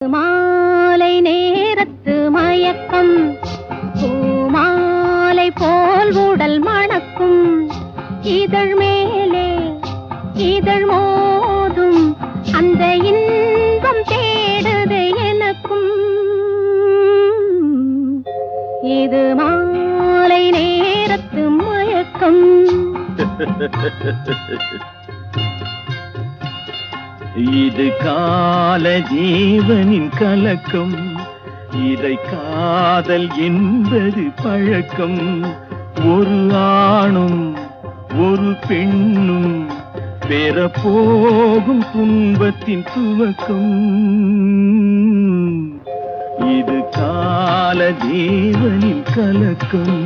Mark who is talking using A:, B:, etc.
A: மாலை நேரத்து மயக்கம் பூமாலை போல் உடல் மணக்கும் இதழ் மேலே இதழ் மோதும் அந்த இன்பம் தேடுது எனக்கும் இது மாலை நேரத்து மயக்கம்
B: இது கால ஜீவனின் கலக்கம் இதை காதல் என்பது பழக்கம் ஒரு ஆணும் ஒரு பெண்ணும் பெற போகும் துன்பத்தின் துவக்கம் இது கால ஜீவனின் கலக்கம்